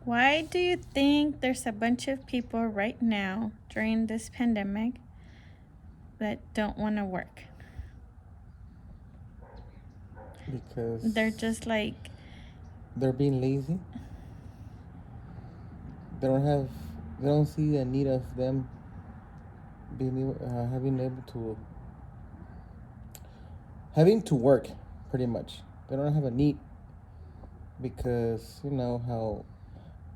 Why do you think there's a bunch of people right now during this pandemic that don't want to work? Because They're just like, they're being lazy. They don't have. They don't see the need of them having to work, pretty much. They don't have a need because you know how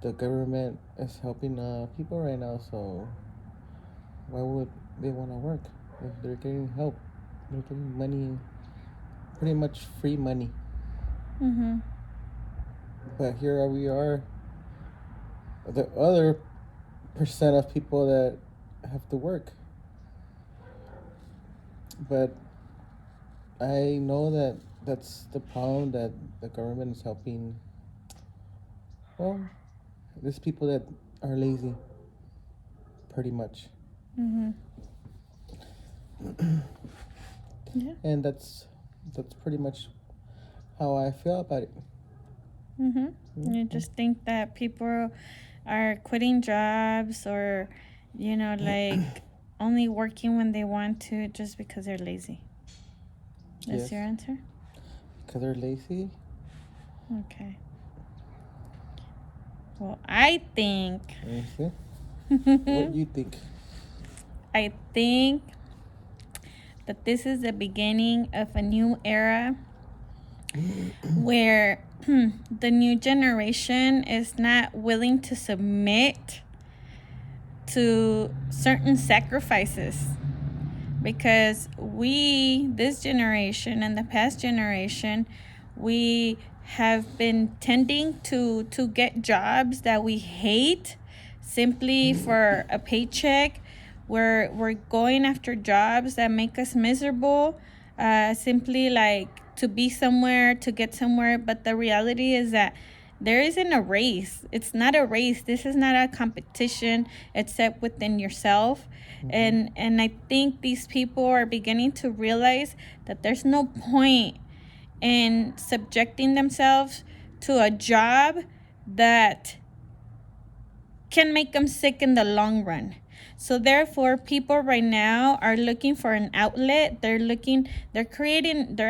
the government is helping people right now. So why would they want to work if they're getting help? They're getting money, pretty much free money. mm-hmm, But here we are, the other percent of people that have to work. But I know that that's the problem, that the government is helping. Well, these people that are lazy, pretty much. mm-hmm. Yeah. And that's pretty much how I feel about it. Mm-hmm. You just think that people are quitting jobs or, like only working when they want to just because they're lazy. That's Yes. your answer? Because they're lazy. Okay. Well, I think. Okay. What do you think? I think that this is the beginning of a new era where the new generation is not willing to submit to certain sacrifices, because this generation and the past generation, we have been tending to get jobs that we hate simply for a paycheck. We're going after jobs that make us miserable, simply like to be somewhere, to get somewhere. But the reality is that there isn't a race. It's not a race. This is not a competition except within yourself. And I think these people are beginning to realize that there's no point in subjecting themselves to a job that can make them sick in the long run. So therefore, people right now are looking for an outlet. They're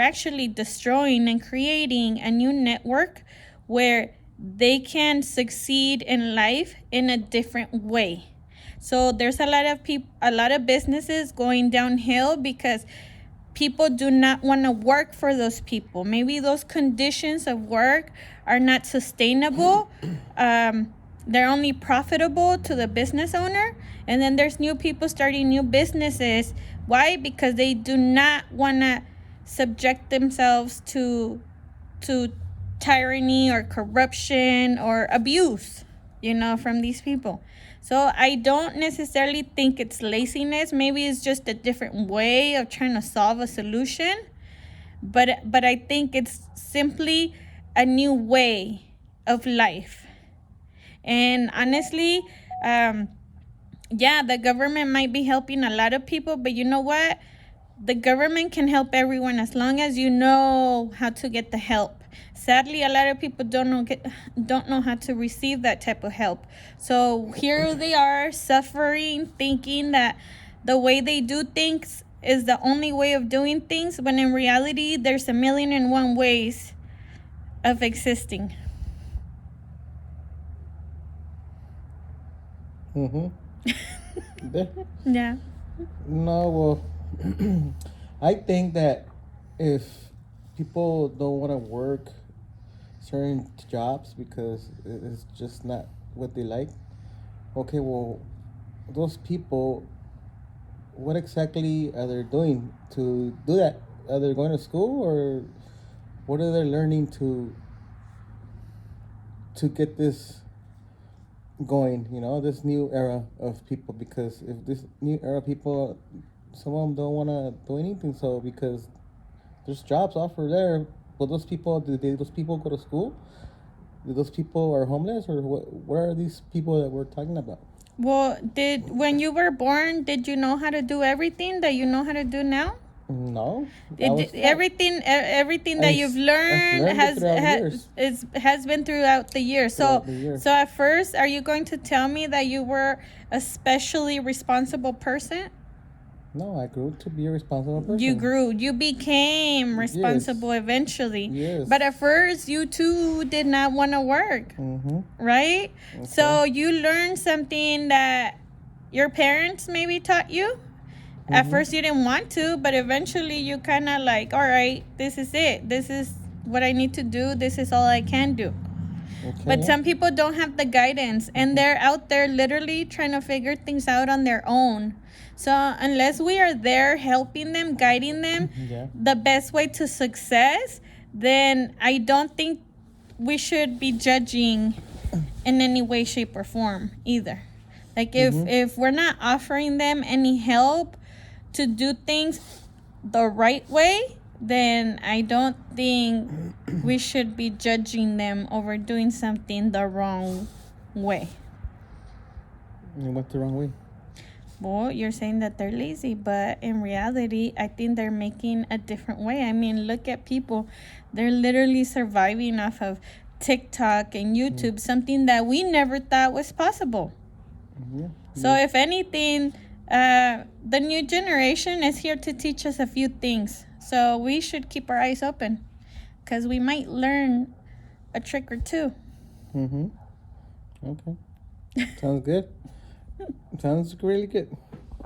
actually destroying and creating a new network where they can succeed in life in a different way. So there's a lot of businesses going downhill because people do not want to work for those people. Maybe those conditions of work are not sustainable. They're only profitable to the business owner. And then there's new people starting new businesses. Why? Because they do not want to subject themselves to tyranny or corruption or abuse, from these people. So I don't necessarily think it's laziness. Maybe it's just a different way of trying to solve a solution. But I think it's simply a new way of life. And honestly, yeah, the government might be helping a lot of people, but you know what? The government can help everyone as long as you know how to get the help. Sadly, a lot of people don't know how to receive that type of help. So here they are suffering, thinking that the way they do things is the only way of doing things, when in reality, there's 1,000,001 ways of existing. Yeah. No, well, I think that if people don't want to work certain jobs because it's just not what they like, okay, well, those people, what exactly are they doing to do that? Are they going to school, or what are they learning to get this going? This new era of people. Because if this new era of people, some of them don't want to do anything. So because there's jobs offered there, but those people, those people go to school? Do those people are homeless, or what are these people that we're talking about? Well, when you were born, did you know how to do everything that you know how to do now? No, I was not. Everything that you've I've learned learned it throughout years. has been throughout the year. Throughout the year. So at first, are you going to tell me that you were a specially responsible person? No, I grew to be a responsible person. You became responsible eventually. Yes. But at first, you too did not want to work, right? Okay. So you learned something that your parents maybe taught you. At first, you didn't want to, but eventually, you kind of like, all right, this is it. This is what I need to do. This is all I can do. Okay. But some people don't have the guidance, and they're out there literally trying to figure things out on their own. So unless we are there helping them, guiding them, the best way to success, then I don't think we should be judging in any way, shape, or form either. Like if we're not offering them any help to do things the right way, then I don't think we should be judging them over doing something the wrong way. And what's the wrong way? Well, you're saying that they're lazy, but in reality, I think they're making a different way. I mean, look at people. They're literally surviving off of TikTok and YouTube, something that we never thought was possible. So if anything, the new generation is here to teach us a few things. So we should keep our eyes open because we might learn a trick or two. Okay. Sounds good. Sounds really good.